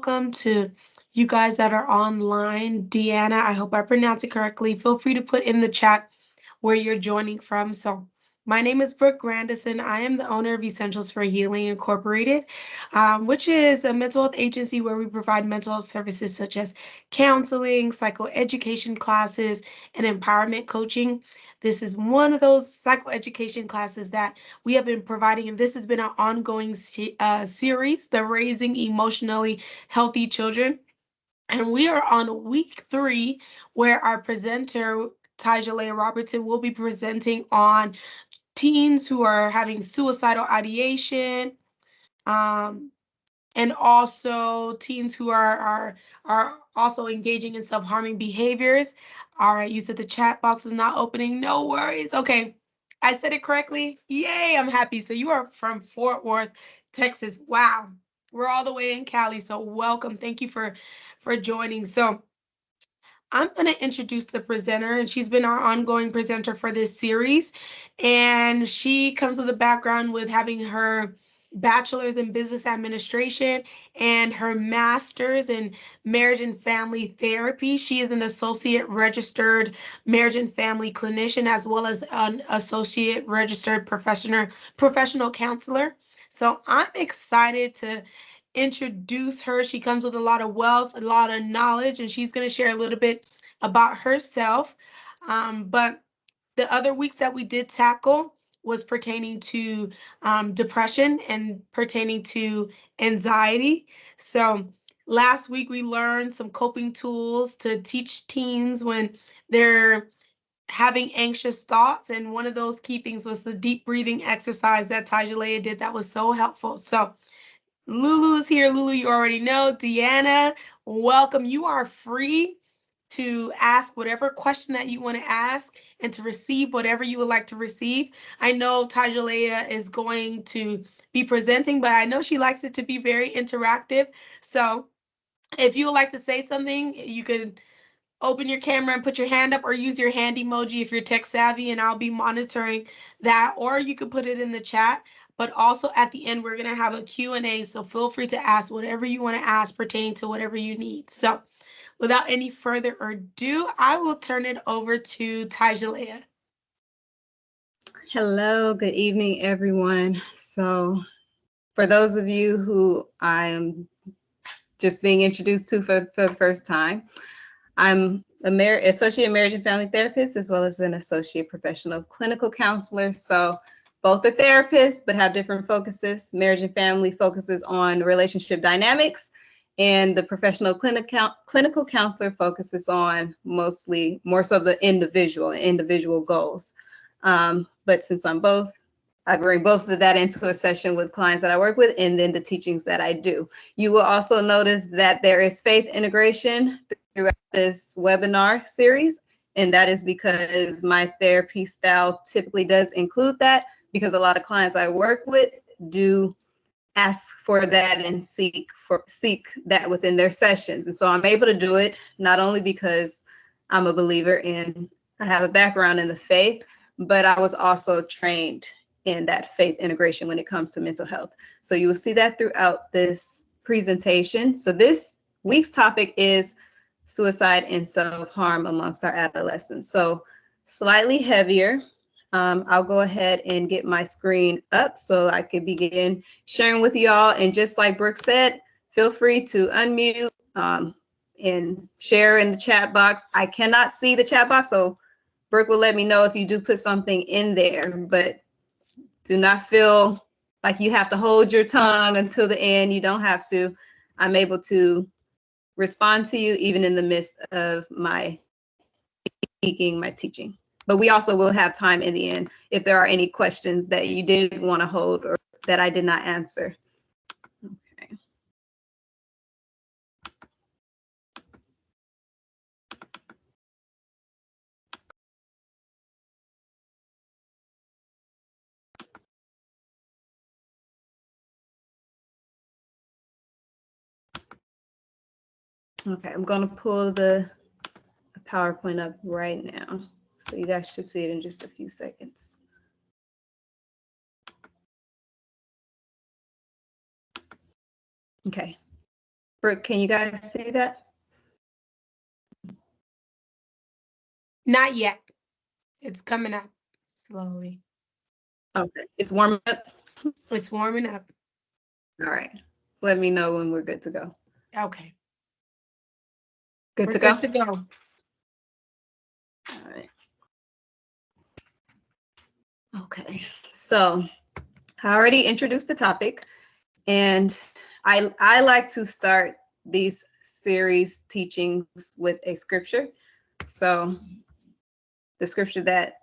welcome to you guys that are online. Deanna, I hope I pronounced it correctly. Feel free to put in the chat where you're joining from. So my name is Brooke Grandison. I am the owner of Essentials for Healing Incorporated, which is a mental health agency where we provide mental health services such as counseling, psychoeducation classes, and empowerment coaching. This is one of those psychoeducation classes that we have been providing, and this has been an ongoing series, the Raising Emotionally Healthy Children. And we are on week 3, where our presenter, Tyjalea Robertson, will be presenting on teens who are having suicidal ideation, um, and also teens who are also engaging in self-harming behaviors. All right, you said the chat box is not opening. No worries. Okay, I said it correctly. Yay, I'm happy. So you are from Fort Worth, Texas. Wow, we're all the way in Cali. So welcome. Thank you for joining. So I'm going to introduce the presenter, and she's been our ongoing presenter for this series. And she comes with a background with having her bachelor's in business administration and her master's in marriage and family therapy. She is an associate registered marriage and family clinician, as well as an associate registered professional counselor. So I'm excited to introduce her. She comes with a lot of wealth, a lot of knowledge, and she's going to share a little bit about herself. But the other weeks that we did tackle was pertaining to depression and pertaining to anxiety. So last week we learned some coping tools to teach teens when they're having anxious thoughts. And one of those key things was the deep breathing exercise that Tyjalea did that was so helpful. So Lulu is here. Lulu, you already know. Deanna, welcome. You are free to ask whatever question that you want to ask and to receive whatever you would like to receive. I know Tyjalea is going to be presenting, but I know she likes it to be very interactive. So if you would like to say something, you can open your camera and put your hand up, or use your hand emoji if you're tech savvy, and I'll be monitoring that, or you can put it in the chat. But also at the end, we're going to have a Q&A, so feel free to ask whatever you want to ask pertaining to whatever you need. So without any further ado, I will turn it over to Tyjalea. Hello, good evening, everyone. So for those of you who I am just being introduced to for the first time, I'm associate marriage and family therapist, as well as an associate professional clinical counselor. So both are therapists, but have different focuses. Marriage and family focuses on relationship dynamics, and the professional clinical counselor focuses on more so the individual goals. But since I'm both, I bring both of that into a session with clients that I work with, and then the teachings that I do. You will also notice that there is faith integration throughout this webinar series, and that is because my therapy style typically does include that, because a lot of clients I work with do ask for that and seek that within their sessions. And so I'm able to do it not only because I'm a believer and I have a background in the faith, but I was also trained in that faith integration when it comes to mental health. So you will see that throughout this presentation. So this week's topic is suicide and self-harm amongst our adolescents. So slightly heavier. I'll go ahead and get my screen up so I can begin sharing with y'all. And just like Brooke said, feel free to unmute and share in the chat box. I cannot see the chat box, so Brooke will let me know if you do put something in there, but do not feel like you have to hold your tongue until the end. You don't have to. I'm able to respond to you even in the midst of my speaking, my teaching. But we also will have time in the end if there are any questions that you did want to hold or that I did not answer. Okay. Okay, I'm going to pull the PowerPoint up right now. So you guys should see it in just a few seconds. Okay. Brooke, can you guys see that? Not yet. It's coming up slowly. Okay, it's warming up. It's warming up. All right. Let me know when we're good to go. Okay. Good We're to go? good to go. All right. Okay. So I already introduced the topic, and I like to start these series teachings with a scripture. So the scripture that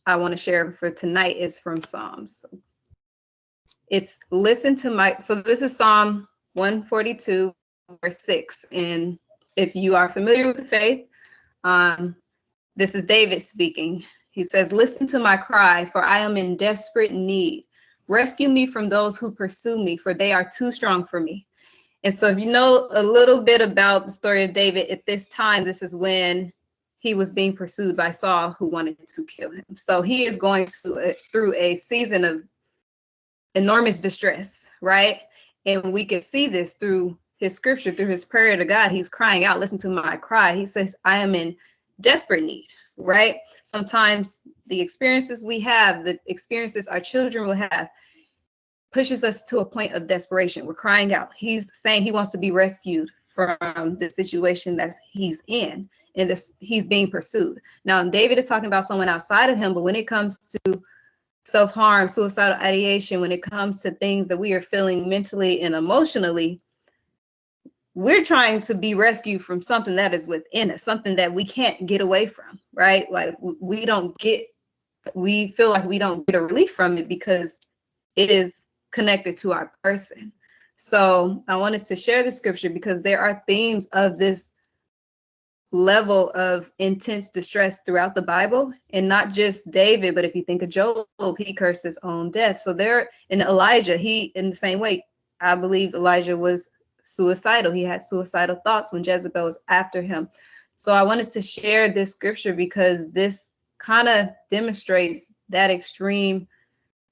I want to share for tonight is from Psalms. It's listen to my, so this is Psalm 142, verse 6. And if you are familiar with the faith, this is David speaking. He says, listen to my cry, for I am in desperate need. Rescue me from those who pursue me, for they are too strong for me. And so if you know a little bit about the story of David, at this time, this is when he was being pursued by Saul, who wanted to kill him. So he is going through a season of enormous distress, right? And we can see this through his scripture, through his prayer to God. He's crying out, listen to my cry. He says, I am in desperate need, right? Sometimes the experiences we have, the experiences our children will have, pushes us to a point of desperation. We're crying out. He's saying he wants to be rescued from the situation that he's in, and this he's being pursued. Now, David is talking about someone outside of him, but when it comes to self-harm, suicidal ideation, when it comes to things that we are feeling mentally and emotionally, we're trying to be rescued from something that is within us, something that we can't get away from, right? Like we feel like we don't get a relief from it because it is connected to our person. So I wanted to share the scripture because there are themes of this level of intense distress throughout the Bible, and not just David, but if you think of Job, he cursed his own death. So there, in Elijah, he, in the same way, I believe Elijah was suicidal. He had suicidal thoughts when Jezebel was after him. So I wanted to share this scripture because this kind of demonstrates that extreme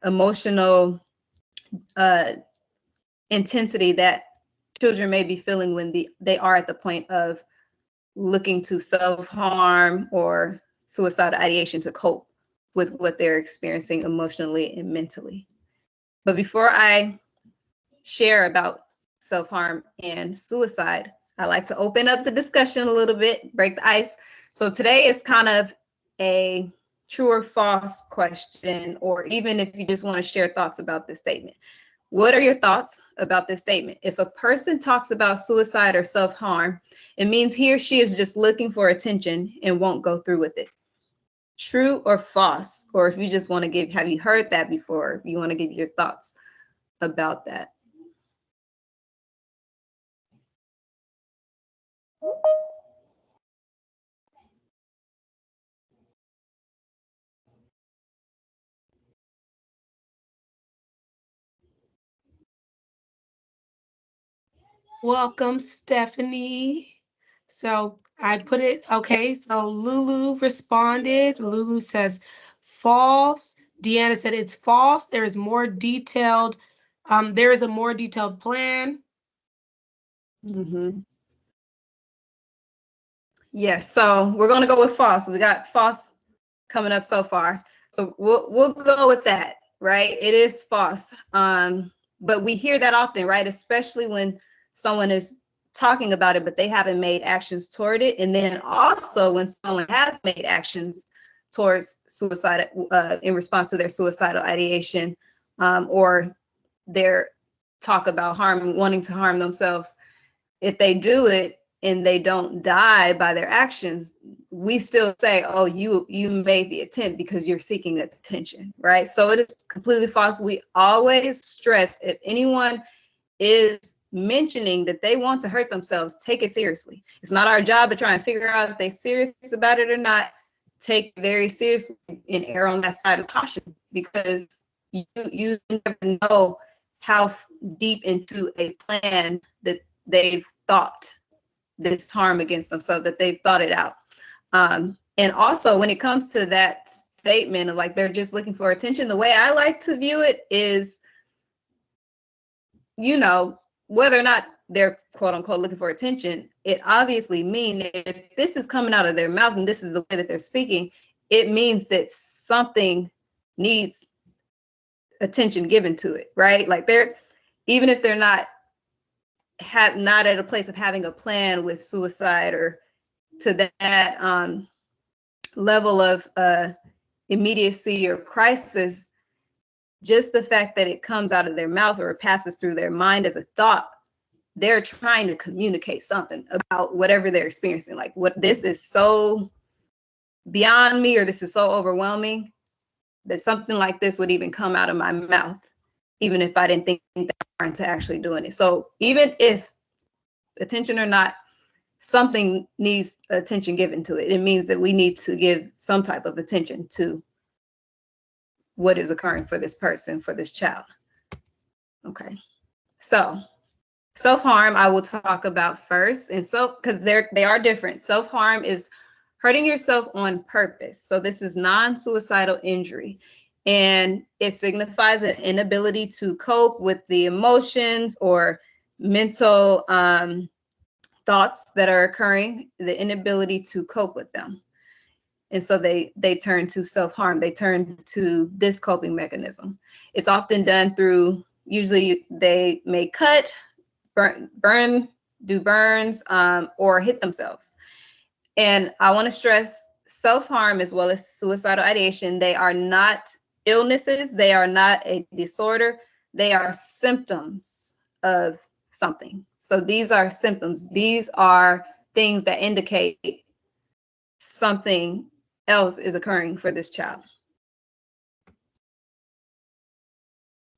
emotional intensity that children may be feeling when they are at the point of looking to self-harm or suicidal ideation to cope with what they're experiencing emotionally and mentally. But before I share about self-harm and suicide, I like to open up the discussion a little bit, break the ice. So today is kind of a true or false question, or even if you just want to share thoughts about this statement. What are your thoughts about this statement? If a person talks about suicide or self-harm, it means he or she is just looking for attention and won't go through with it. True or false? Or if you just want to give, have you heard that before? You want to give your thoughts about that. Welcome, Stephanie. So I put it, okay, so Lulu responded. Lulu says false. Deanna said it's false. There is more detailed, there is a more detailed plan. Yes, so we're going to go with false. We got false coming up so far. So we'll go with that, right? It is false. But we hear that often, right? Especially when someone is talking about it, but they haven't made actions toward it. And then also when someone has made actions towards suicide in response to their suicidal ideation, or their talk about wanting to harm themselves, if they do it and they don't die by their actions, we still say, oh, you made the attempt because you're seeking attention, right? So it is completely false. We always stress, if anyone is mentioning that they want to hurt themselves, take it seriously. It's not our job to try and figure out if they're serious about it or not. Take it very seriously and err on that side of caution, because you never know how deep into a plan that they've thought this harm against themselves, that they've thought it out. And also when it comes to that statement of like, they're just looking for attention, the way I like to view it is, you know, whether or not they're quote unquote looking for attention, it obviously means if this is coming out of their mouth and this is the way that they're speaking, it means that something needs attention given to it, right? Like they're, even if they're not at a place of having a plan with suicide or to that level of immediacy or crisis, just the fact that it comes out of their mouth or it passes through their mind as a thought, they're trying to communicate something about whatever they're experiencing. Like, what, this is so beyond me, or this is so overwhelming that something like this would even come out of my mouth, even if I didn't think that far into actually doing it. So even if attention or not, something needs attention given to it. It means that we need to give some type of attention to what is occurring for this person, for this child. Okay, so self-harm I will talk about first, and so because they are different. Self-harm is hurting yourself on purpose. So this is non-suicidal injury, and it signifies an inability to cope with the emotions or mental thoughts that are occurring, the inability to cope with them. And so they turn to self-harm. They turn to this coping mechanism. It's often done through, usually they may cut, burn, do burns, or hit themselves. And I want to stress, self-harm as well as suicidal ideation, they are not illnesses. They are not a disorder. They are symptoms of something. So these are symptoms. These are things that indicate something else is occurring for this child.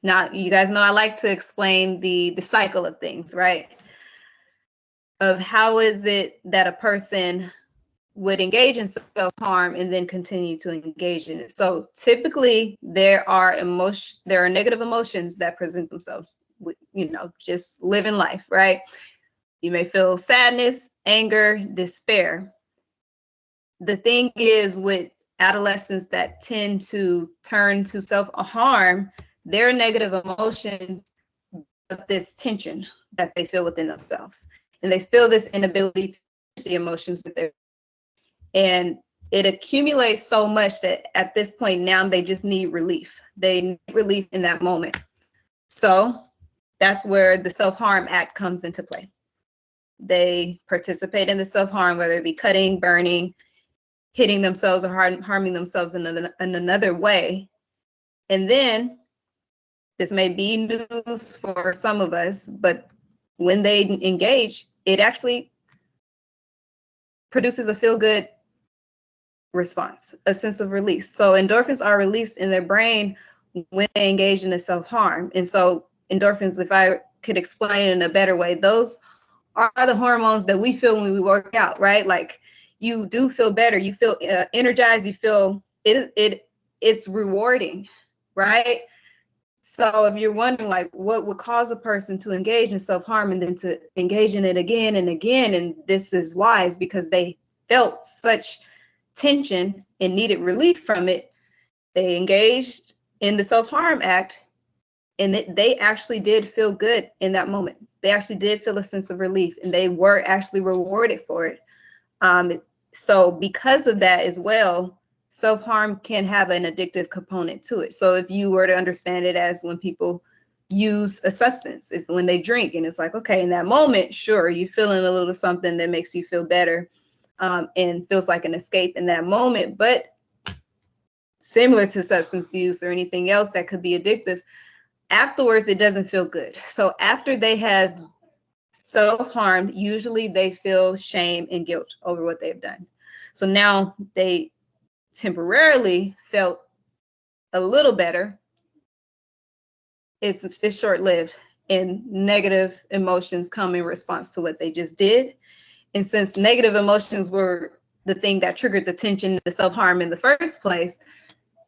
Now, you guys know I like to explain the cycle of things, right? Of how is it that a person would engage in self-harm and then continue to engage in it. So typically there are negative emotions that present themselves with, just living life, right? You may feel sadness, anger, despair. The thing is, with adolescents that tend to turn to self-harm, their negative emotions of this tension that they feel within themselves. And they feel this inability to manage the emotions that they're, and it accumulates so much that at this point now they just need relief. They need relief in that moment. So that's where the self-harm act comes into play. They participate in the self-harm, whether it be cutting, burning, hitting themselves, or harming themselves in another way. And then, this may be news for some of us, but when they engage, it actually produces a feel-good response, a sense of release. So endorphins are released in their brain when they engage in a self-harm. And so endorphins, if I could explain it in a better way, those are the hormones that we feel when we work out, right? Like, you do feel better, you feel energized, you feel it's rewarding, right? So if you're wondering, like, what would cause a person to engage in self-harm and then to engage in it again and again, and this is why, is because they felt such tension and needed relief from it. They engaged in the self-harm act, and they actually did feel good in that moment. They actually did feel a sense of relief, and they were actually rewarded for it. So because of that as well, self-harm can have an addictive component to it. So if you were to understand it as when people use a substance, when they drink, and it's like, okay, in that moment, sure, you're feeling a little something that makes you feel better, and feels like an escape in that moment. But similar to substance use or anything else that could be addictive, afterwards, it doesn't feel good. So after they have self-harmed, usually they feel shame and guilt over what they've done. So now they temporarily felt a little better. It's short-lived, and negative emotions come in response to what they just did. And since negative emotions were the thing that triggered the tension, the self-harm in the first place,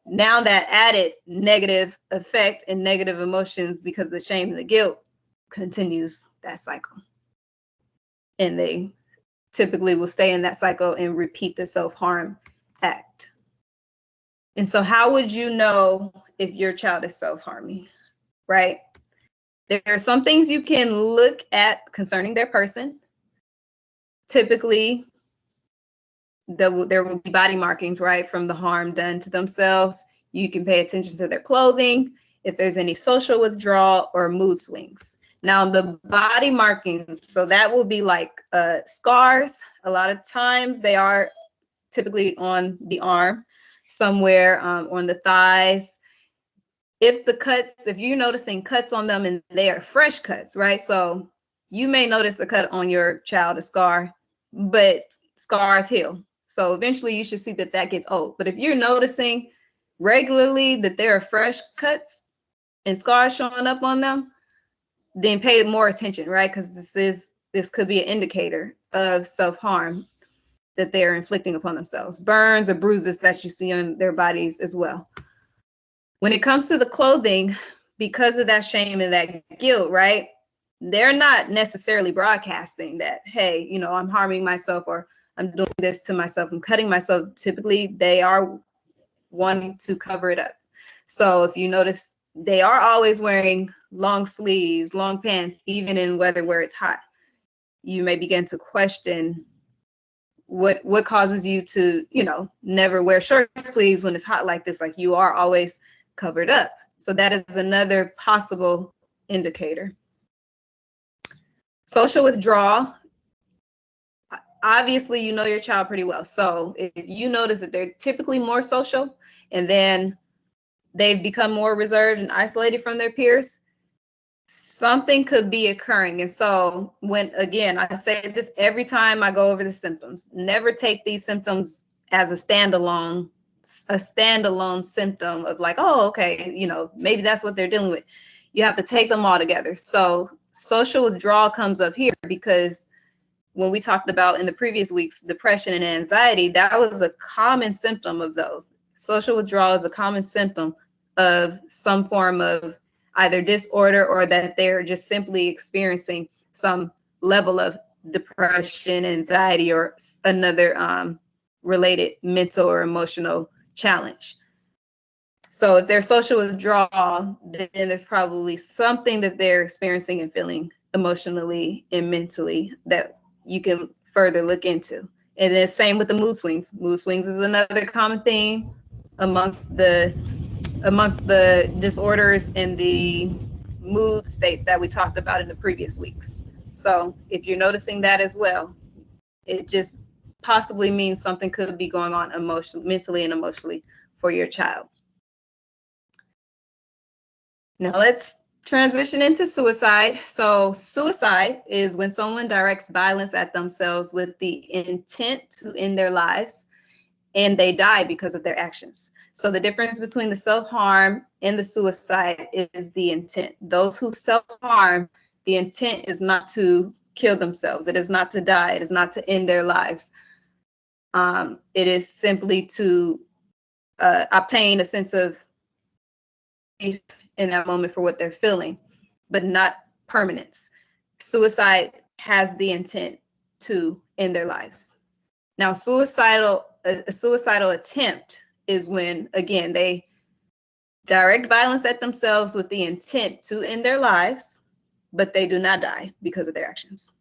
now that added negative effect and negative emotions because of the shame and the guilt continues that cycle. And they typically will stay in that cycle and repeat the self-harm act. And so how would you know if your child is self-harming, right? There are some things you can look at concerning their person. Typically, there will be body markings, right, from the harm done to themselves. You can pay attention to their clothing, if there's any social withdrawal or mood swings. Now, the body markings, so that will be like scars. A lot of times they are typically on the arm, somewhere on the thighs. If you're noticing cuts on them and they are fresh cuts, right? So you may notice a cut on your child, a scar, but scars heal. So eventually you should see that that gets old. But if you're noticing regularly that there are fresh cuts and scars showing up on them, then pay more attention, right? Because this could be an indicator of self-harm that they're inflicting upon themselves. Burns or bruises that you see on their bodies as well. When it comes to the clothing, because of that shame and that guilt, right? They're not necessarily broadcasting that, hey, I'm harming myself or I'm doing this to myself, I'm cutting myself. Typically, they are wanting to cover it up. So if you notice, they are always wearing long sleeves, long pants, even in weather where it's hot. You may begin to question what causes you to, never wear short sleeves when it's hot like this, like you are always covered up. So that is another possible indicator. Social withdrawal. Obviously, you know your child pretty well. So if you notice that they're typically more social and then they've become more reserved and isolated from their peers, something could be occurring. And so again, I say this every time I go over the symptoms, never take these symptoms as a standalone symptom of like, oh, okay, maybe that's what they're dealing with. You have to take them all together. So social withdrawal comes up here because when we talked about in the previous weeks, depression and anxiety, that was a common symptom of those. Social withdrawal is a common symptom of some form of either disorder or that they're just simply experiencing some level of depression, anxiety, or another related mental or emotional challenge. So if there's social withdrawal, then there's probably something that they're experiencing and feeling emotionally and mentally that you can further look into. And then same with the mood swings. Mood swings is another common theme amongst the disorders and the mood states that we talked about in the previous weeks. So if you're noticing that as well, it just possibly means something could be going on mentally and emotionally for your child. Now let's transition into suicide. So suicide is when someone directs violence at themselves with the intent to end their lives, and they die because of their actions. So the difference between the self-harm and the suicide is the intent. Those who self-harm, the intent is not to kill themselves. It is not to die. It is not to end their lives. It is simply to obtain a sense of relief in that moment for what they're feeling, but not permanence. Suicide has the intent to end their lives. Now, a suicidal attempt is when, again, they direct violence at themselves with the intent to end their lives, but they do not die because of their actions.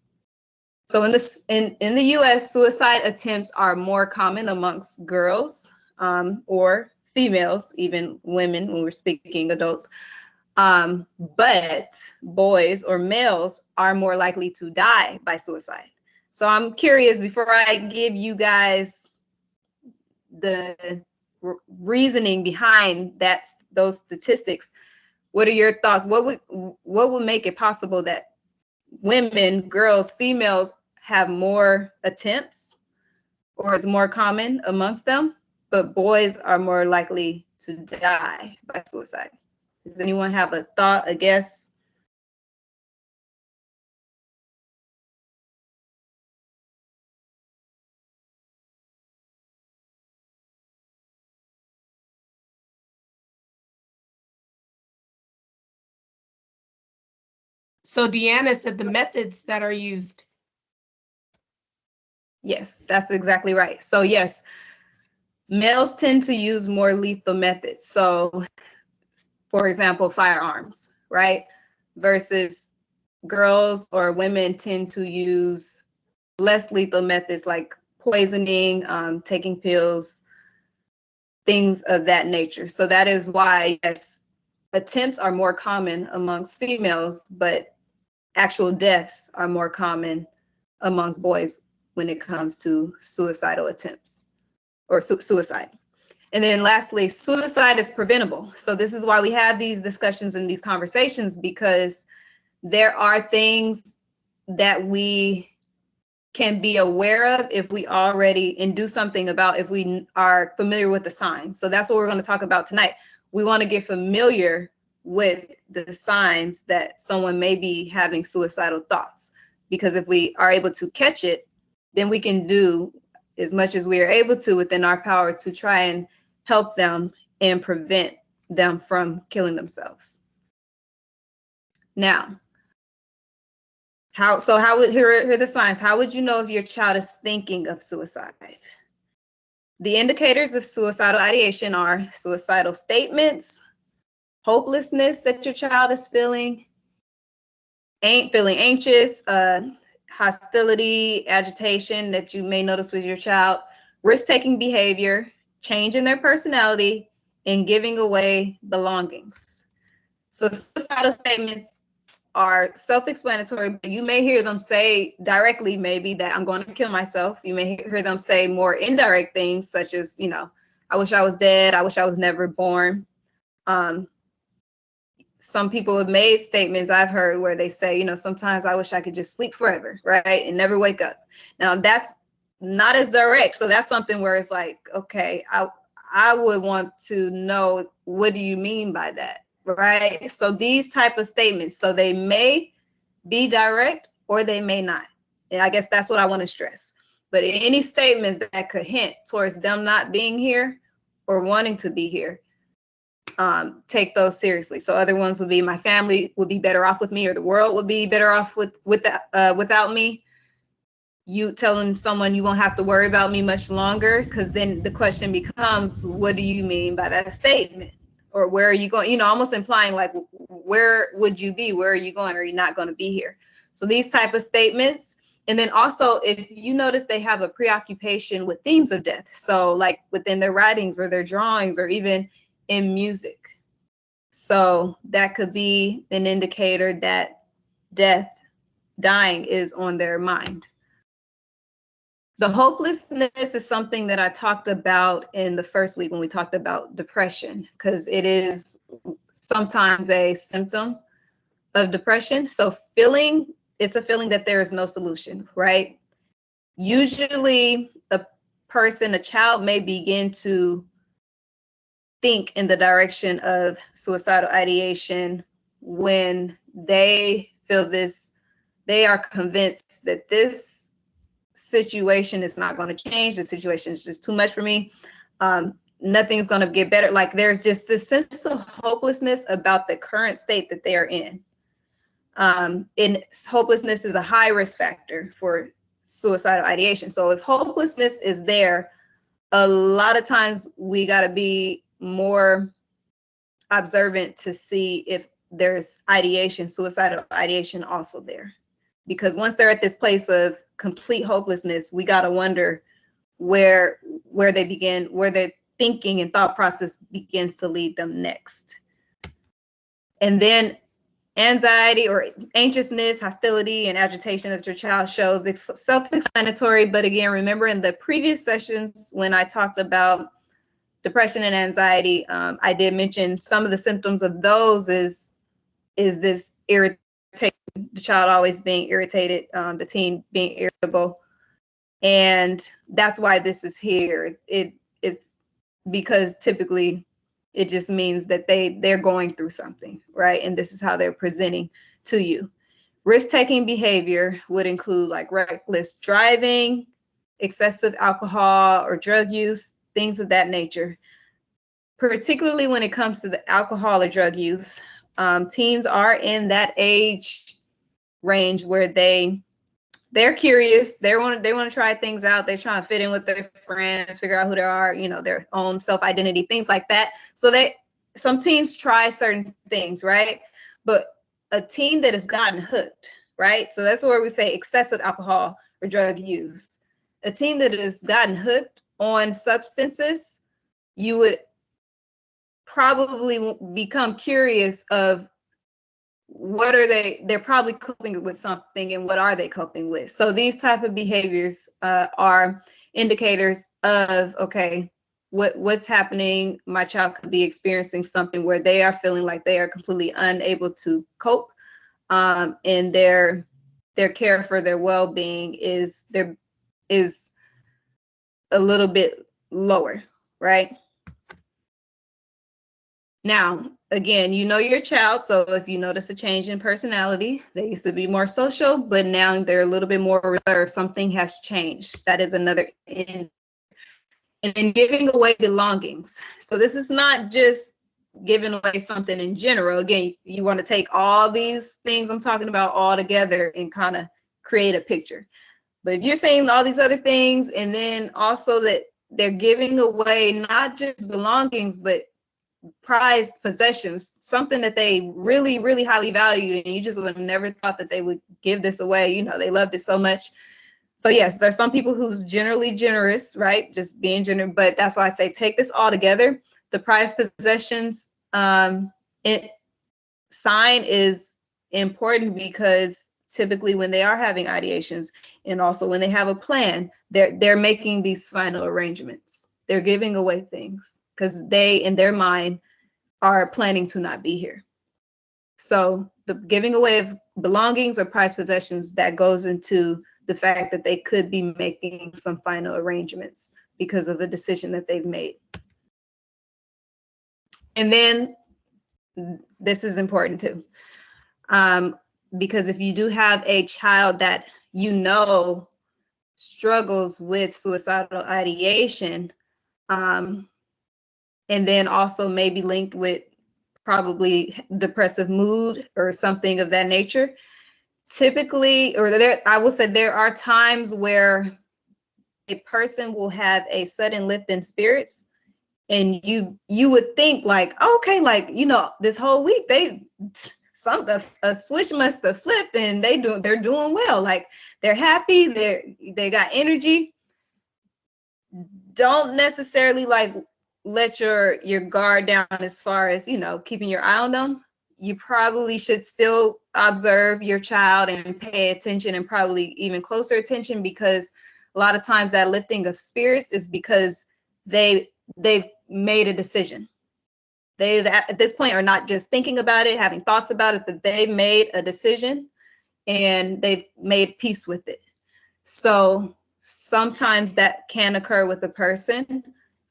So in the US, suicide attempts are more common amongst girls or females, even women when we're speaking adults. But boys or males are more likely to die by suicide. So I'm curious, before I give you guys the reasoning behind those statistics, what are your thoughts? What would make it possible that women, girls, females have more attempts, or it's more common amongst them, but boys are more likely to die by suicide? Does anyone have a thought, a guess? So Deanna said the methods that are used. Yes, that's exactly right. So yes, males tend to use more lethal methods. So for example, firearms, right? versus girls or women tend to use less lethal methods like poisoning, taking pills, things of that nature. So that is why, yes, attempts are more common amongst females, but actual deaths are more common amongst boys when it comes to suicidal attempts or suicide. And then lastly, suicide is preventable. So this is why we have these discussions and these conversations, because there are things that we can be aware of if we already and do something about if we are familiar with the signs. So that's what we're going to talk about tonight. We want to get familiar with the signs that someone may be having suicidal thoughts, because if we are able to catch it, then we can do as much as we are able to within our power to try and help them and prevent them from killing themselves. Now, here are the signs. How would you know if your child is thinking of suicide? The indicators of suicidal ideation are suicidal statements, hopelessness that your child is feeling anxious, hostility, agitation that you may notice with your child, risk-taking behavior, change in their personality, and giving away belongings. So suicidal statements are self-explanatory, but you may hear them say directly maybe that I'm going to kill myself. You may hear them say more indirect things such as, I wish I was dead. I wish I was never born. Some people have made statements I've heard where they say, sometimes I wish I could just sleep forever, right? And never wake up. Now that's not as direct. So that's something where it's like, okay, I would want to know, what do you mean by that? Right? So these type of statements, so they may be direct or they may not. And I guess that's what I want to stress. But any statements that could hint towards them not being here or wanting to be here, take those seriously. So other ones would be, my family would be better off with me, or the world would be better off without me. You telling someone you won't have to worry about me much longer, because then the question becomes, what do you mean by that statement? Or where are you going? Almost implying like, where would you be? Where are you going? Are you not going to be here? So these type of statements. And then also, if you notice they have a preoccupation with themes of death. So like within their writings or their drawings or even in music. So that could be an indicator that dying is on their mind. The hopelessness is something that I talked about in the first week when we talked about depression, because it is sometimes a symptom of depression. So it's a feeling that there is no solution, right? Usually a child may begin to think in the direction of suicidal ideation when they feel they are convinced that this situation is not going to change. The situation is just too much for me. Nothing's going to get better. Like there's just this sense of hopelessness about the current state that they are in. And hopelessness is a high risk factor for suicidal ideation. So if hopelessness is there, a lot of times we got to be more observant to see if there's suicidal ideation also there. Because once they're at this place of complete hopelessness, we got to wonder where their thinking and thought process begins to lead them next. And then anxiety or anxiousness, hostility, and agitation that your child shows, it's self-explanatory. But again, remember in the previous sessions when I talked about depression and anxiety, I did mention some of the symptoms of those is this irritation, the child always being irritated, the teen being irritable. And that's why this is here. It's because typically it just means that they're going through something, right? And this is how they're presenting to you. Risk-taking behavior would include like reckless driving, excessive alcohol or drug use, things of that nature. Particularly when it comes to the alcohol or drug use, teens are in that age range where they're curious, they want to try things out, they're trying to fit in with their friends, figure out who they are, their own self-identity, things like that. So some teens try certain things, right? But a teen that has gotten hooked, right? So that's where we say excessive alcohol or drug use. A teen that has gotten hooked on substances, you would probably become curious of what are they're probably coping with something, and what are they coping with. So these type of behaviors are indicators of, okay, what's happening. My child could be experiencing something where they are feeling like they are completely unable to cope, and their care for their well-being is a little bit lower, right? Now, again, you know your child, so if you notice a change in personality, they used to be more social, but now they're a little bit more reserved. Something has changed. That is another. And then giving away belongings. So this is not just giving away something in general. Again, you want to take all these things I'm talking about all together and kind of create a picture. But if you're saying all these other things, and then also that they're giving away not just belongings, but prized possessions, something that they really, really highly valued, and you just would have never thought that they would give this away. You know, they loved it so much. So yes, there's some people who's generally generous, right? Just being generous, but that's why I say take this all together. The prized possessions sign is important, because typically when they are having ideations, and also when they have a plan, they're making these final arrangements. They're giving away things because they, in their mind, are planning to not be here. So the giving away of belongings or prized possessions, that goes into the fact that they could be making some final arrangements because of a decision that they've made. And then this is important too, because if you do have a child that you know struggles with suicidal ideation, and then also maybe linked with probably depressive mood or something of that nature, typically, or I will say there are times where a person will have a sudden lift in spirits, and you would think like, okay, like, you know, this whole week a switch must have flipped, and they're doing well, like they're happy, they got energy. Don't necessarily like let your guard down as far as, you know, keeping your eye on them. You probably should still observe your child and pay attention, and probably even closer attention, because a lot of times that lifting of spirits is because they've made a decision. They at this point are not just thinking about it, having thoughts about it, that they've made a decision and they've made peace with it. So sometimes that can occur with a person,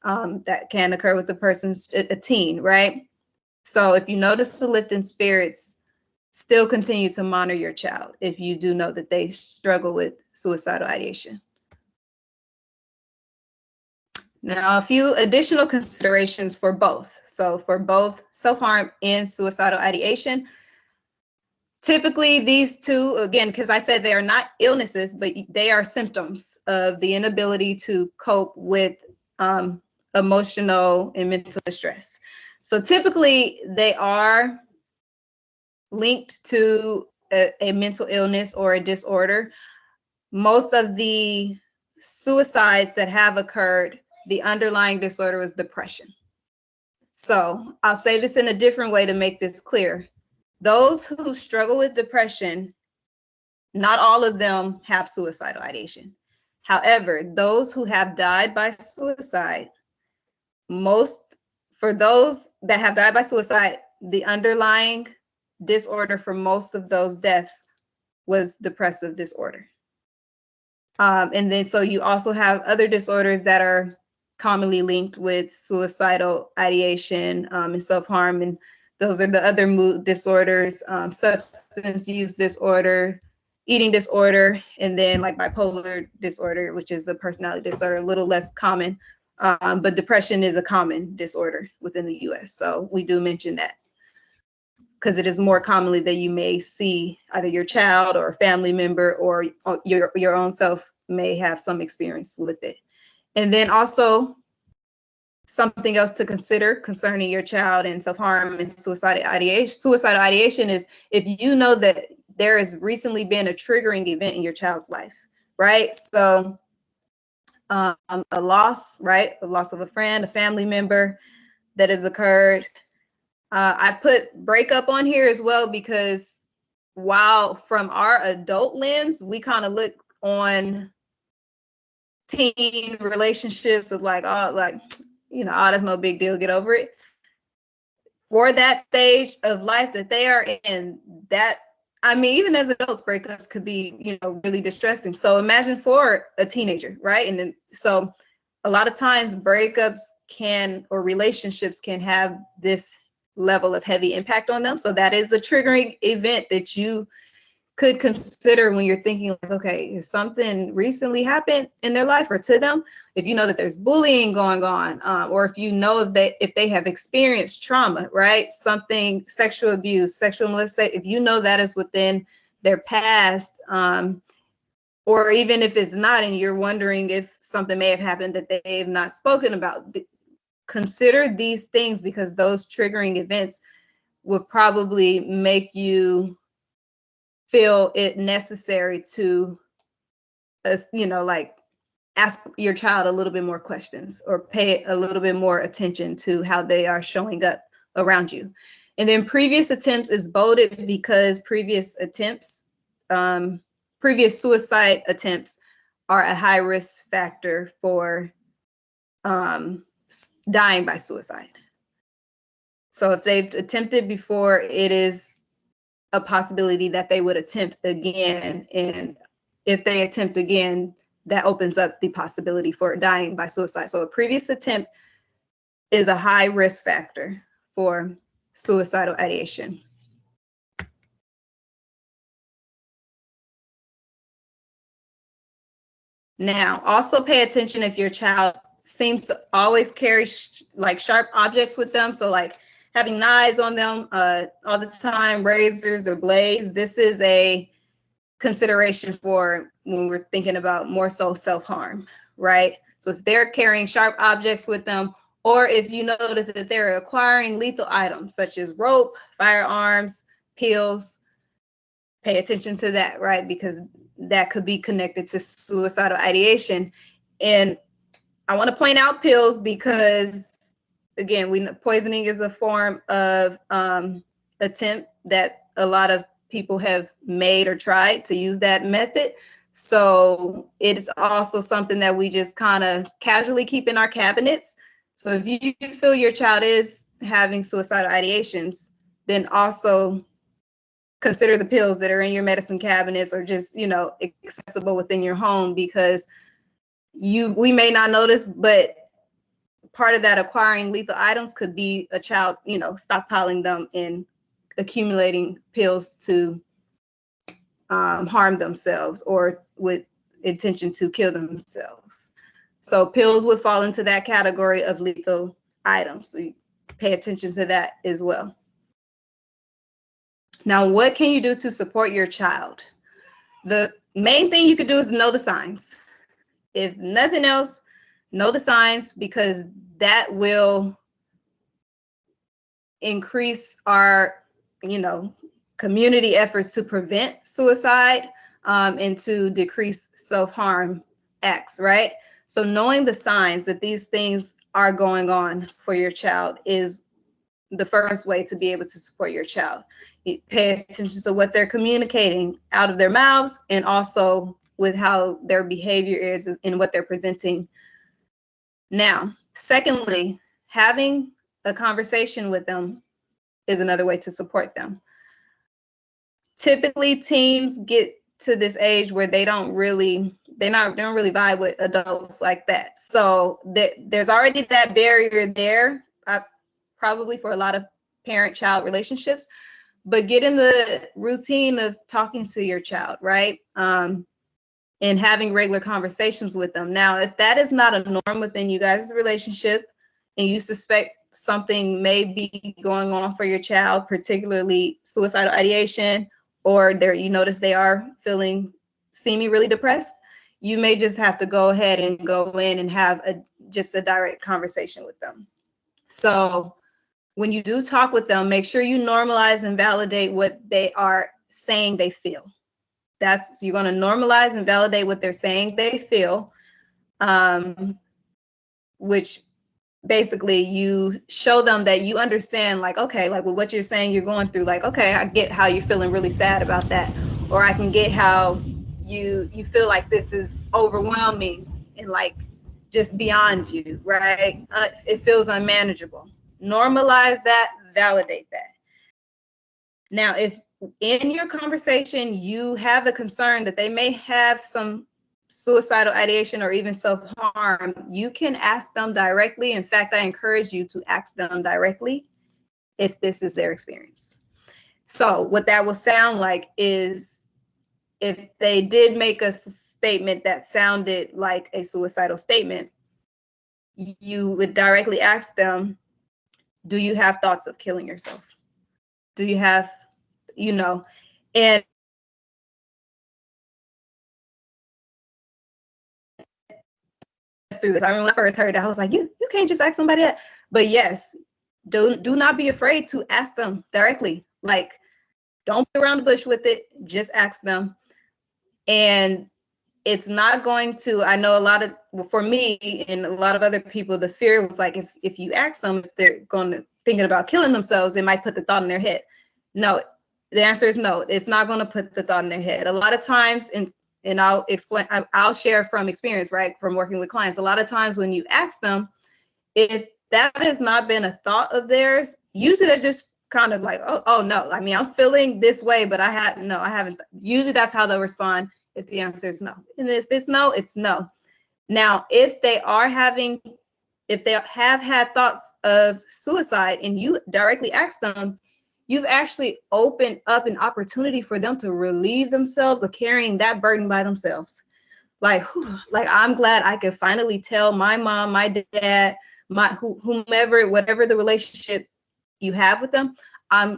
that can occur with the person's a teen, right? So if you notice the lift in spirits, still continue to monitor your child if you do know that they struggle with suicidal ideation. Now, a few additional considerations for both. So for both self-harm and suicidal ideation, typically these two, again, because I said they are not illnesses, but they are symptoms of the inability to cope with emotional and mental distress. So typically they are linked to a mental illness or a disorder. Most of the suicides that have occurred, the underlying disorder was depression. So I'll say this in a different way to make this clear. Those who struggle with depression, not all of them have suicidal ideation. However, those who have died by suicide, for those that have died by suicide, the underlying disorder for most of those deaths was depressive disorder. And then so you also have other disorders that are commonly linked with suicidal ideation and self-harm, and those are the other mood disorders, substance use disorder, eating disorder, and then like bipolar disorder, which is a personality disorder, a little less common, but depression is a common disorder within the US. So we do mention that because it is more commonly that you may see either your child or a family member or your own self may have some experience with it. And then also something else to consider concerning your child and self-harm and suicidal ideation. Suicidal ideation is if you know that there has recently been a triggering event in your child's life, right? So a loss, right? A loss of a friend, a family member that has occurred. I put breakup on here as well because while from our adult lens, we kind of look on teen relationships of like, oh, like, you know, oh, that's no big deal, get over it. For that stage of life that they are in, that, I mean, even as adults, breakups could be, you know, really distressing. So imagine for a teenager, right? And then, so a lot of times breakups can, or relationships can have this level of heavy impact on them. So that is a triggering event that you could consider when you're thinking like, okay, has something recently happened in their life or to them? If you know that there's bullying going on, or if you know if they have experienced trauma, right? Something, sexual abuse, sexual molestation, if you know that is within their past, or even if it's not, and you're wondering if something may have happened that they have not spoken about, consider these things because those triggering events would probably make you feel it necessary to, you know, like ask your child a little bit more questions or pay a little bit more attention to how they are showing up around you. And then previous attempts is bolded because previous attempts, previous suicide attempts are a high risk factor for dying by suicide. So if they've attempted before, it is a possibility that they would attempt again. And if they attempt again, that opens up the possibility for dying by suicide. So a previous attempt is a high risk factor for suicidal ideation. Now, also pay attention if your child seems to always carry like sharp objects with them. So like having knives on them all the time, razors or blades. This is a consideration for when we're thinking about more so self-harm, right? So if they're carrying sharp objects with them, or if you notice that they're acquiring lethal items such as rope, firearms, pills, pay attention to that, right? Because that could be connected to suicidal ideation. And I want to point out pills because, again, we know poisoning is a form of attempt that a lot of people have made or tried to use that method. So it's also something that we just kind of casually keep in our cabinets. So if you feel your child is having suicidal ideations, then also consider the pills that are in your medicine cabinets or just, you know, accessible within your home, because we may not notice, but part of that acquiring lethal items could be a child, you know, stockpiling them and accumulating pills to harm themselves or with intention to kill themselves. So pills would fall into that category of lethal items. So you pay attention to that as well. Now, what can you do to support your child? The main thing you could do is know the signs. If nothing else, know the signs, because that will increase our, you know, community efforts to prevent suicide and to decrease self-harm acts, right? So knowing the signs that these things are going on for your child is the first way to be able to support your child. You pay attention to what they're communicating out of their mouths and also with how their behavior is and what they're presenting. Now, secondly, having a conversation with them is another way to support them. Typically, teens get to this age where they don't really vibe with adults like that. So there's already that barrier there, probably for a lot of parent-child relationships. But get in the routine of talking to your child, right? And having regular conversations with them. Now, if that is not a norm within you guys' relationship and you suspect something may be going on for your child, particularly suicidal ideation, or you notice they are seeming really depressed, you may just have to go ahead and go in and have just a direct conversation with them. So when you do talk with them, make sure you normalize and validate what they are saying they feel. You're going to normalize and validate what they're saying they feel, which basically you show them that you understand, like, okay, like with what you're saying you're going through, like, okay, I get how you're feeling really sad about that, or I can get how you feel like this is overwhelming and like just beyond you, right? It feels unmanageable. Normalize that, validate that. Now, if in your conversation you have a concern that they may have some suicidal ideation or even self-harm, you can ask them directly. In fact, I encourage you to ask them directly if this is their experience. So what that will sound like is, if they did make a statement that sounded like a suicidal statement, you would directly ask them, do you have thoughts of killing yourself? Do you have, and through this. I remember when I first heard that, I was like, you can't just ask somebody that. But yes, do not be afraid to ask them directly. Like, don't be around the bush with it. Just ask them. And it's not going to, I know for me and a lot of other people, the fear was like, if you ask them if they're thinking about killing themselves, it might put the thought in their head. No, the answer is no. It's not going to put the thought in their head. A lot of times, and I'll explain, I'll share from experience, right? From working with clients. A lot of times when you ask them, if that has not been a thought of theirs, usually they're just kind of like, oh no, I mean, I'm feeling this way, but I haven't. Usually that's how they'll respond if the answer is no. And if it's no, it's no. Now, if they have had thoughts of suicide and you directly ask them, you've actually opened up an opportunity for them to relieve themselves of carrying that burden by themselves. Like, I'm glad I could finally tell my mom, my dad, whomever, whatever the relationship you have with them,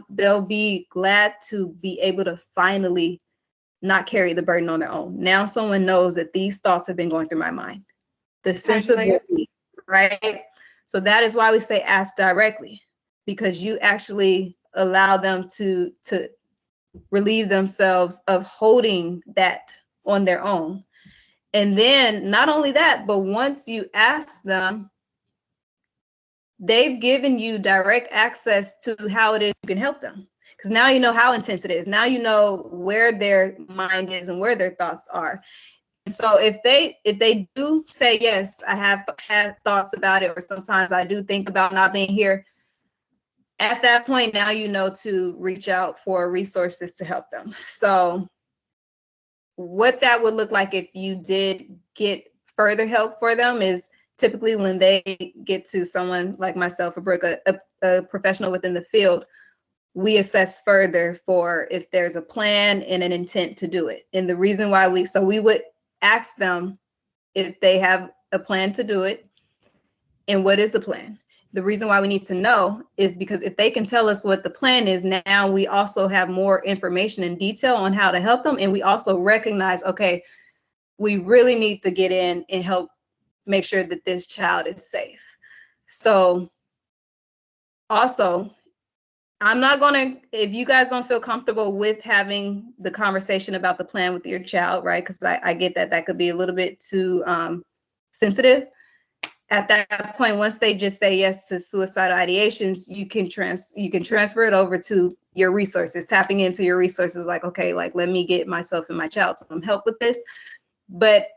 they'll be glad to be able to finally not carry the burden on their own. Now someone knows that these thoughts have been going through my mind. The sense of relief, right? So that is why we say ask directly, because you actually allow them to relieve themselves of holding that on their own. And then not only that, but once you ask them, they've given you direct access to how it is you can help them. Because now you know how intense it is. Now you know where their mind is and where their thoughts are. So if they do say, yes, I have had thoughts about it, or sometimes I do think about not being here, at that point, now you know to reach out for resources to help them. So what that would look like if you did get further help for them is typically when they get to someone like myself or Brooke, a professional within the field, we assess further for if there's a plan and an intent to do it. And the reason why we would ask them if they have a plan to do it and what is the plan. The reason why we need to know is because if they can tell us what the plan is, now we also have more information and detail on how to help them. And we also recognize, okay, we really need to get in and help make sure that this child is safe. So also, I'm not going to, if you guys don't feel comfortable with having the conversation about the plan with your child, right? Because I get that could be a little bit too sensitive. At that point, once they just say yes to suicidal ideations, you can transfer it over to your resources, tapping into your resources, like, okay, like, let me get myself and my child some help with this. But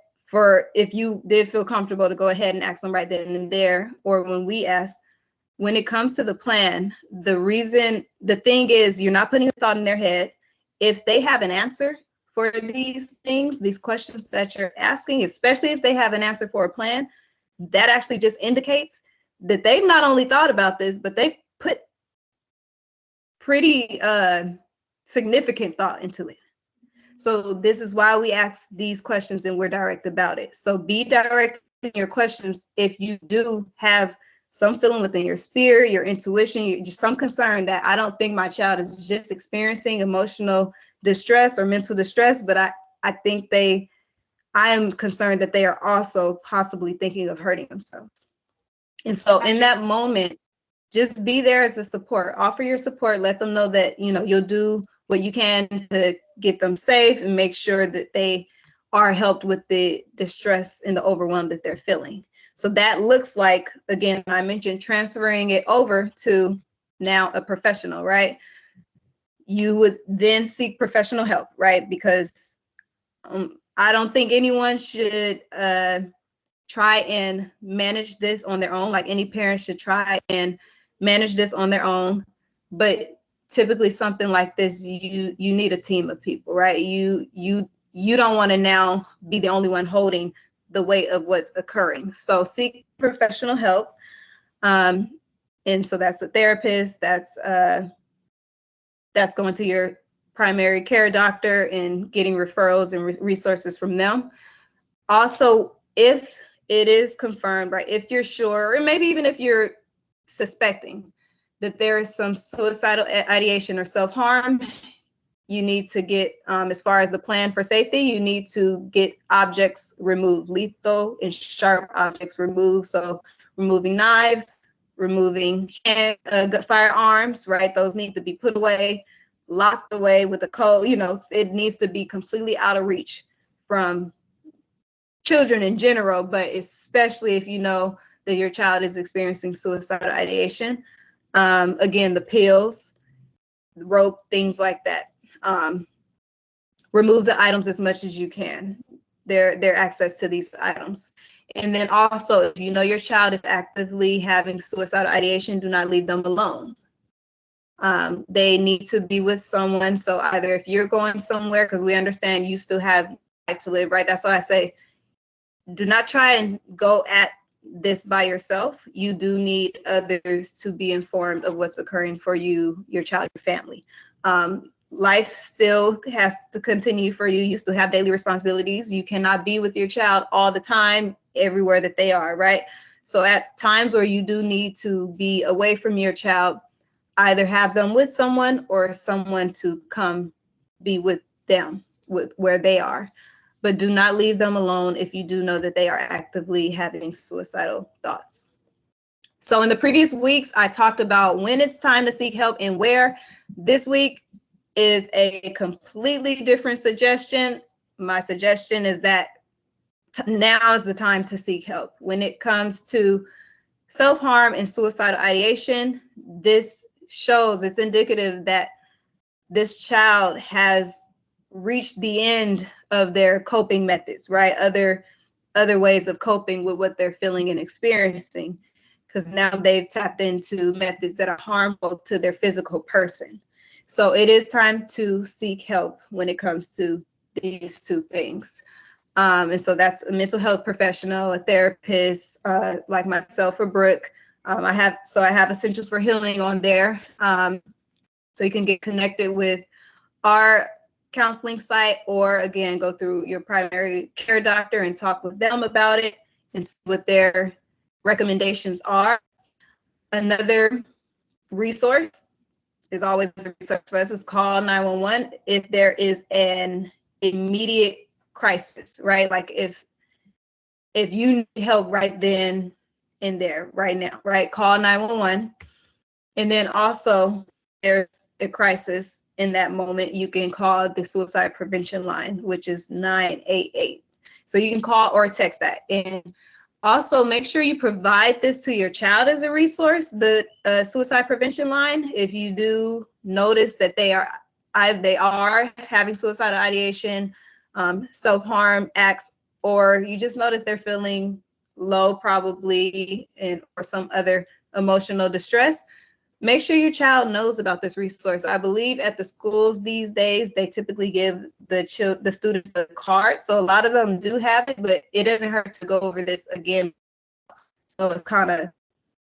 if you did feel comfortable to go ahead and ask them right then and there, or when we ask, when it comes to the plan, the thing is, you're not putting a thought in their head. If they have an answer for these things, these questions that you're asking, especially if they have an answer for a plan, that actually just indicates that they've not only thought about this, but they've put pretty significant thought into it. So this is why we ask these questions and we're direct about it. So be direct in your questions if you do have some feeling within your spirit, your intuition, just some concern that I don't think my child is just experiencing emotional distress or mental distress, but I think they I am concerned that they are also possibly thinking of hurting themselves. And so in that moment, just be there as a support, offer your support, let them know that, you know, you'll do what you can to get them safe and make sure that they are helped with the distress and the overwhelm that they're feeling. So that looks like, again, I mentioned transferring it over to now a professional, right? You would then seek professional help, right? Because I don't think anyone should try and manage this on their own. Like, any parent should try and manage this on their own. But typically something like this, you need a team of people, right? You don't want to now be the only one holding the weight of what's occurring. So seek professional help. And so that's a therapist, that's going to your primary care doctor and getting referrals and resources from them. Also, if it is confirmed, right, if you're sure, or maybe even if you're suspecting that there is some suicidal ideation or self-harm, you need to get, as far as the plan for safety, you need to get objects removed, lethal and sharp objects removed. So removing knives, removing firearms, right? Those need to be put away, locked away with a code. You know, it needs to be completely out of reach from children in general, but especially if you know that your child is experiencing suicidal ideation. Again, the pills, the rope, things like that. Remove the items as much as you can, their access to these items. And then also, if you know your child is actively having suicidal ideation, do not leave them alone. They need to be with someone. So either if you're going somewhere, because we understand you still have life to live, right? That's why I say, do not try and go at this by yourself. You do need others to be informed of what's occurring for you, your child, your family. Life still has to continue for you. You still have daily responsibilities. You cannot be with your child all the time, everywhere that they are, right? So at times where you do need to be away from your child, either have them with someone or someone to come be with them, with where they are. But do not leave them alone if you do know that they are actively having suicidal thoughts. So in the previous weeks, I talked about when it's time to seek help and where. This week is a completely different suggestion. My suggestion is that now is the time to seek help. When it comes to self-harm and suicidal ideation, this shows, it's indicative that this child has reached the end of their coping methods, right? Other ways of coping with what they're feeling and experiencing, because now they've tapped into methods that are harmful to their physical person. So it is time to seek help when it comes to these two things. And so that's a mental health professional, a therapist, like myself or Brooke. I have Essentials for Healing on there. So you can get connected with our counseling site, or again, go through your primary care doctor and talk with them about it and see what their recommendations are. Another resource is always a resource for us is call 911 if there is an immediate crisis, right? Like if you need help right then and there, right now, right? Call 911. And then also, there's a crisis in that moment, you can call the suicide prevention line, which is 988. So you can call or text that. And also make sure you provide this to your child as a resource, the suicide prevention line. If you do notice that they are having suicidal ideation, self-harm acts, or you just notice they're feeling low probably, or some other emotional distress, make sure your child knows about this resource. I believe at the schools these days, they typically give the students a card. So a lot of them do have it, but it doesn't hurt to go over this again. So it's kind of,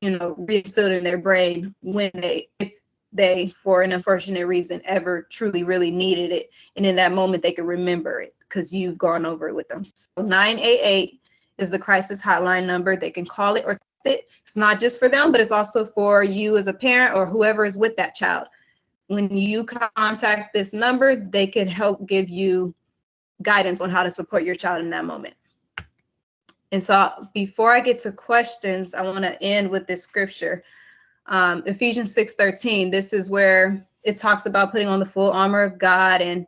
reinstilled in their brain when if they, for an unfortunate reason, ever truly, really needed it. And in that moment, they can remember it because you've gone over it with them. So 988 is the crisis hotline number. They can call it or text it. It's not just for them, but it's also for you as a parent or whoever is with that child. When you contact this number, they can help give you guidance on how to support your child in that moment. And so before I get to questions, I want to end with this scripture. Ephesians 6:13. This is where it talks about putting on the full armor of God, and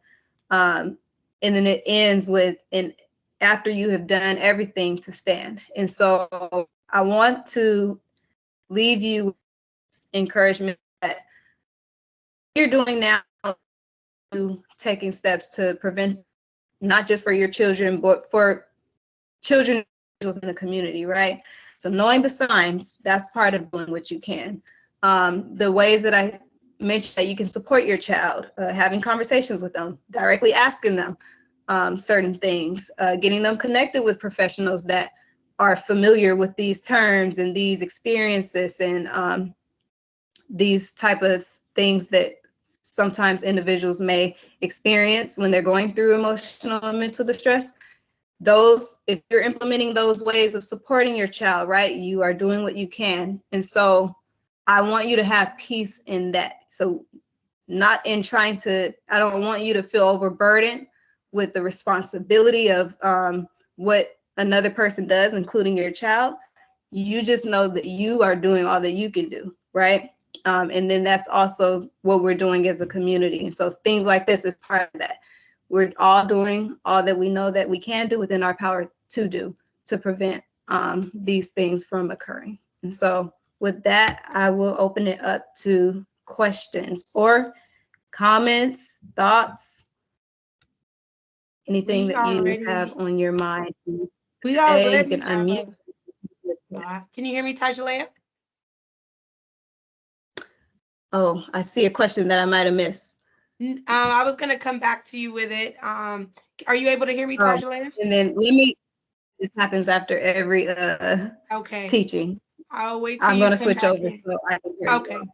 then it ends with, and after you have done everything, to stand. And so I want to leave you with encouragement that you're doing now, taking steps to prevent, not just for your children, but for children in the community, right? So knowing the signs, that's part of doing what you can. The ways that I mentioned that you can support your child, having conversations with them, directly asking them certain things, getting them connected with professionals that are familiar with these terms and these experiences and these type of things that sometimes individuals may experience when they're going through emotional and mental distress. Those, if you're implementing those ways of supporting your child, right, you are doing what you can. And so I want you to have peace in that. So not in trying to, I don't want you to feel overburdened with the responsibility of what another person does, including your child. You just know that you are doing all that you can do, right? And then that's also what we're doing as a community. And so things like this is part of that. We're all doing all that we know that we can do within our power to do to prevent these things from occurring. And so with that, I will open it up to questions or comments, thoughts, anything that you have on your mind. We Today, you already can unmute. Can you hear me, Tajalea? Oh, I see a question that I might have missed. I was gonna come back to you with it. Are you able to hear me, Tajalea? And then this happens after every Okay. teaching. I'll wait till I'm you going to come switch back over in. so I can hear Okay. you.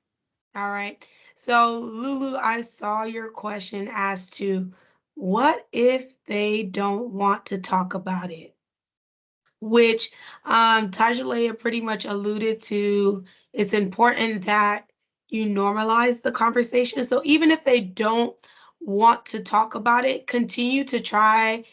All right. So Lulu, I saw your question as to what if they don't want to talk about it? Which Tajalea pretty much alluded to. It's important that you normalize the conversation. So even if they don't want to talk about it, continue to try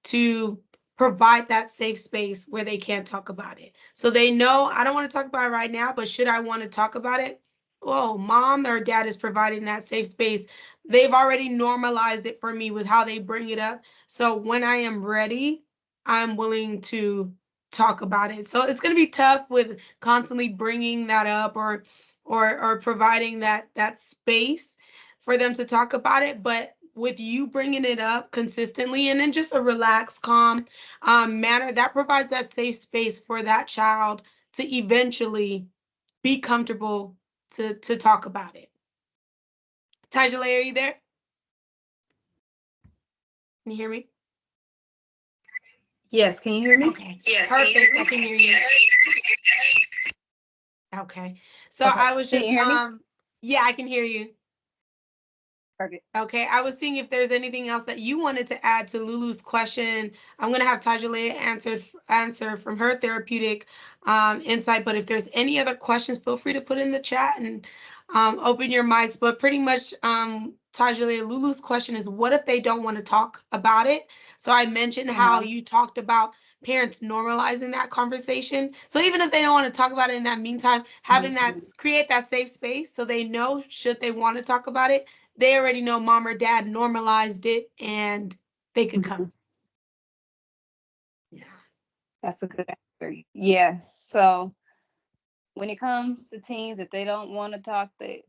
to provide that safe space where they can't talk about it. So they know, I don't want to talk about it right now, but should I want to talk about it? Oh, mom or dad is providing that safe space. They've already normalized it for me with how they bring it up. So when I am ready, I'm willing to talk about it. So it's going to be tough with constantly bringing that up or providing that space for them to talk about it, but with you bringing it up consistently and in just a relaxed, calm manner, that provides that safe space for that child to eventually be comfortable to talk about it. Tajale, are you there? Can you hear me? Yes, can you hear me? Okay. Yes. Perfect. I can hear you. Okay. So Okay. I was Can just you hear me? yeah, I can hear you. Perfect. Okay, I was seeing if there's anything else that you wanted to add to Lulu's question. I'm gonna have Tajalea answer from her therapeutic insight. But if there's any other questions, feel free to put in the chat and open your mics. But pretty much, Tajalea, Lulu's question is, what if they don't want to talk about it? So I mentioned how you talked about parents normalizing that conversation. So even if they don't want to talk about it in that meantime, having that create that safe space so they know should they want to talk about it, they already know mom or dad normalized it and they could come. Yeah, that's a good answer. Yes. So when it comes to teens, if they don't want to talk, they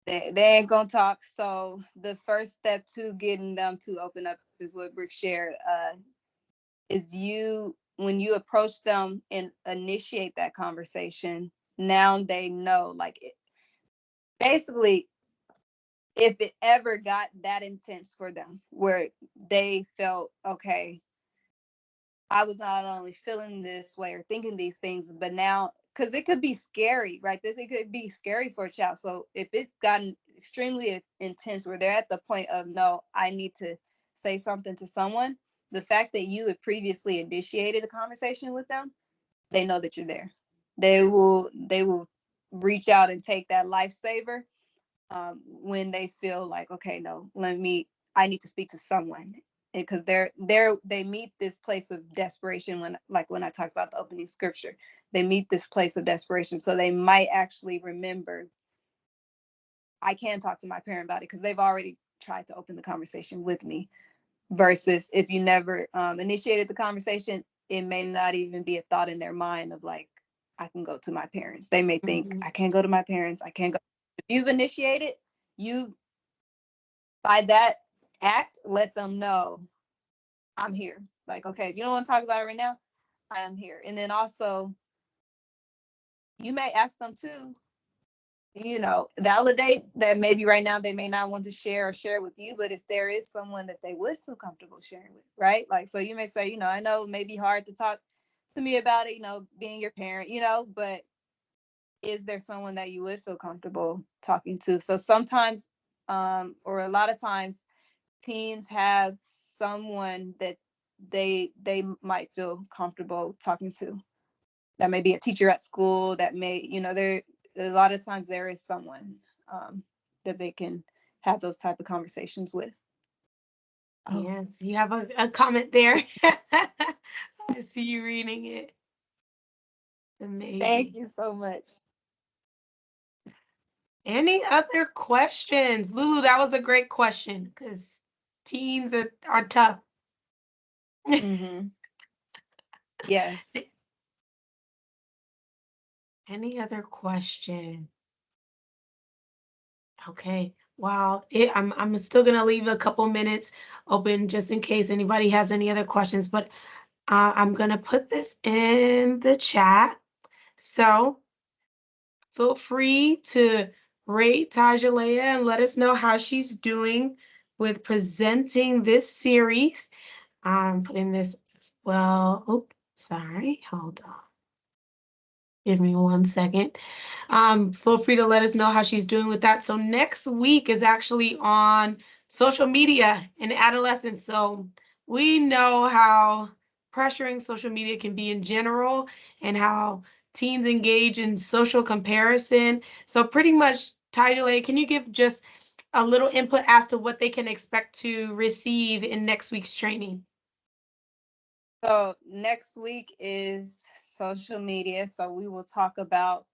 ain't gonna talk. So the first step to getting them to open up is what Brooke shared. Is when you approach them and initiate that conversation, now they know, like, basically, if it ever got that intense for them where they felt, okay, I was not only feeling this way or thinking these things, but now, because it could be scary, right? It could be scary for a child. So if it's gotten extremely intense where they're at the point of, no, I need to say something to someone, the fact that you had previously initiated a conversation with them, they know that you're there. They will reach out and take that lifesaver when they feel like, okay, no, I need to speak to someone. because they meet this place of desperation when, like when I talk about the opening scripture, they meet this place of desperation. So they might actually remember, I can talk to my parent about it because they've already tried to open the conversation with me. Versus if you never initiated the conversation, it may not even be a thought in their mind of like, I can go to my parents. They may think, Mhm. I can't go to my parents. I can't go. If you've initiated, you, by that act, let them know I'm here. Like, okay, if you don't want to talk about it right now, I am here. And then also, you may ask them too, validate that maybe right now they may not want to share or share with you, but if there is someone that they would feel comfortable sharing with, right? Like, so you may say, I know it may be hard to talk to me about it, being your parent, but is there someone that you would feel comfortable talking to? So sometimes, or a lot of times, teens have someone that they might feel comfortable talking to. That may be a teacher at school. That may, there a lot of times there is someone that they can have those type of conversations with. Oh, Yes, you have a comment there. I see you reading it. thank Amazing. you so much. Any other questions? Lulu, that was a great question because teens are tough. Mm-hmm. Yes. Any other question? Okay. Wow. I'm still gonna leave a couple minutes open just in case anybody has any other questions, but I'm gonna put this in the chat. So feel free to rate Tajalea and let us know how she's doing with presenting this series. I'm putting this as well. Oops, sorry. Hold on. Give me 1 second. Feel free to let us know how she's doing with that. So next week is actually on social media and adolescence. So we know how pressuring social media can be in general and how teens engage in social comparison. So pretty much, Tyler, can you give just a little input as to what they can expect to receive in next week's training? So next week is social media. So we will talk about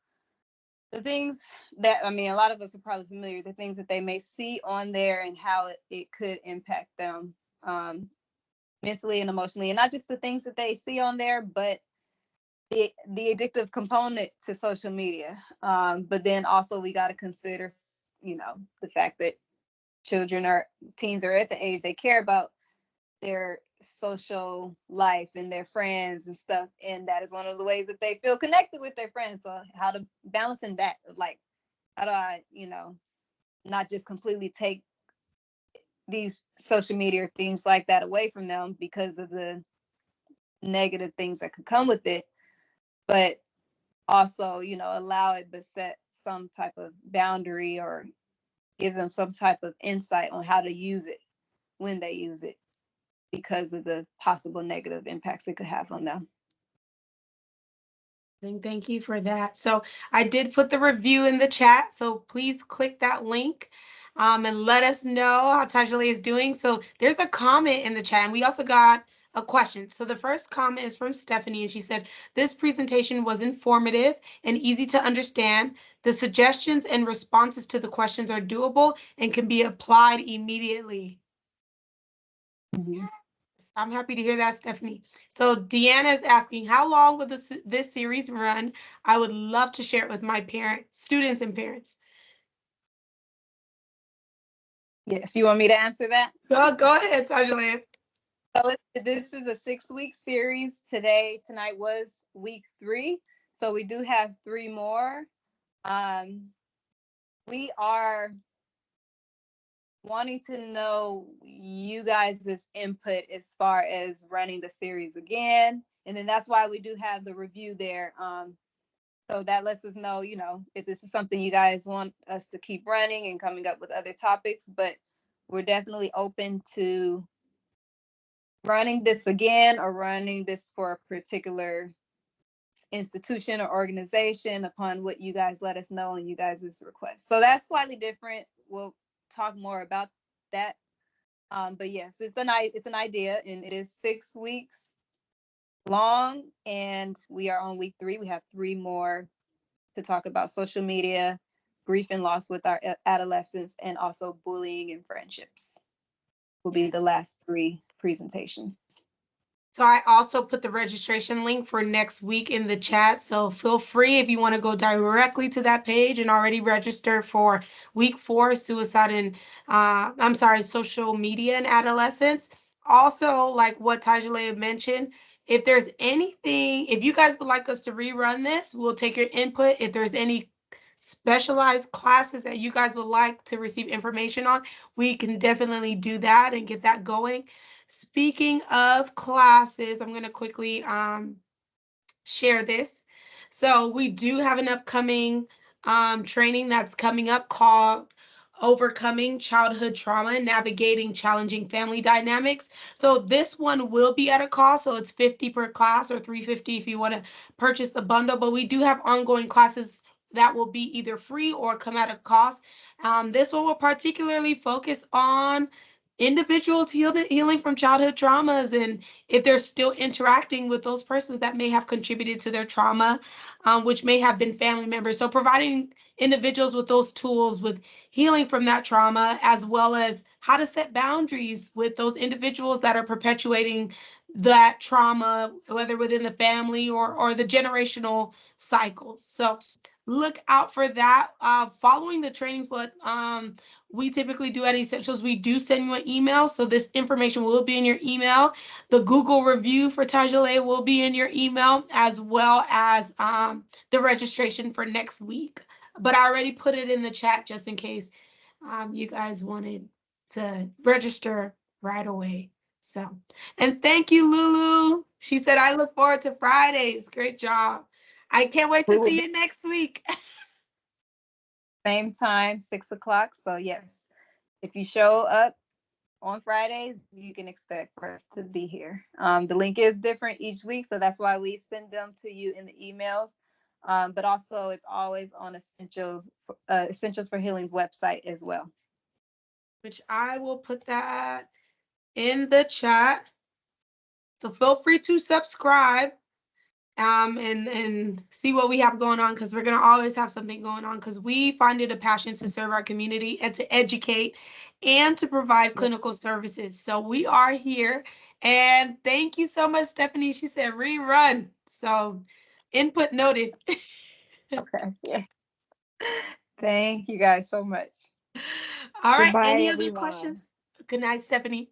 the things that, I mean, a lot of us are probably familiar, the things that they may see on there and how it could impact them mentally and emotionally. And not just the things that they see on there, but the addictive component to social media. But then also we got to consider, the fact that teens are at the age they care about their social life and their friends and stuff. And that is one of the ways that they feel connected with their friends. So how to balancing that, like, how do I, not just completely take these social media or things like that away from them because of the negative things that could come with it, but also, allow it, but set some type of boundary or give them some type of insight on how to use it when they use it because of the possible negative impacts it could have on them. Thank you for that. So I did put the review in the chat, so please click that link and let us know how Tajale is doing. So there's a comment in the chat, and we also got a question. So the first comment is from Stephanie, and she said, this presentation was informative and easy to understand. The suggestions and responses to the questions are doable and can be applied immediately. Mm-hmm. I'm happy to hear that, Stephanie. So Deanna is asking, how long will this series run? I would love to share it with my students and parents. Yes, you want me to answer that? Go ahead, Tajala. So this is a 6-week series. Tonight was week 3. So we do have 3 more. We are wanting to know you guys' input as far as running the series again. And then that's why we do have the review there. So that lets us know, if this is something you guys want us to keep running and coming up with other topics. But we're definitely open to running this again or running this for a particular institution or organization upon what you guys let us know and you guys' request. So that's slightly different. We'll talk more about that But yes, it's an idea, and it is 6 weeks long, and we are on week 3. We have 3 more to talk about: social media, grief and loss with our adolescents, and also bullying and friendships will be the Yes. last 3 presentations. So I also put the registration link for next week in the chat. So feel free if you want to go directly to that page and already register for week 4, suicide and I'm sorry, social media and adolescence. Also, like what Tajale mentioned, if there's anything, if you guys would like us to rerun this, we'll take your input. If there's any specialized classes that you guys would like to receive information on, we can definitely do that and get that going. Speaking of classes, I'm going to quickly share this. So we do have an upcoming training that's coming up called Overcoming Childhood Trauma and Navigating Challenging Family Dynamics. So this one will be at a cost. So it's 50 per class or 350 if you want to purchase the bundle. But we do have ongoing classes that will be either free or come at a cost. This one will particularly focus on individuals healing from childhood traumas and if they're still interacting with those persons that may have contributed to their trauma, which may have been family members. So providing individuals with those tools with healing from that trauma, as well as how to set boundaries with those individuals that are perpetuating that trauma, whether within the family or the generational cycles. So look out for that. Following the trainings, what we typically do at Essentials, we do send you an email. So this information will be in your email. The Google review for Tajale will be in your email, as well as the registration for next week. But I already put it in the chat just in case you guys wanted to register right away. So, and thank you, Lulu. She said, I look forward to Fridays. Great job. I can't wait to We will see be you next week. same time, 6 o'clock. So yes, if you show up on Fridays, you can expect for us to be here. The link is different each week, so that's why we send them to you in the emails. But also, it's always on Essentials for Healing's website as well. Which I will put that in the chat. So feel free to subscribe and see what we have going on, because we're going to always have something going on, because we find it a passion to serve our community and to educate and to provide clinical services. So we are here. And thank you so much, Stephanie. She said rerun. So input noted. Okay. Yeah. Thank you guys so much. All right. Goodbye, Any other everyone. questions? Good night, Stephanie.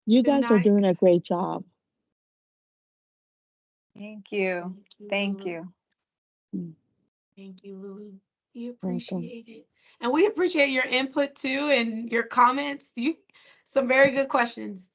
You Good guys are night. doing a great job. Thank you. Thank Lulu. you. Mm, Thank you, Lulu. We welcome. appreciate it. And we appreciate your input too and your comments. You some very good questions.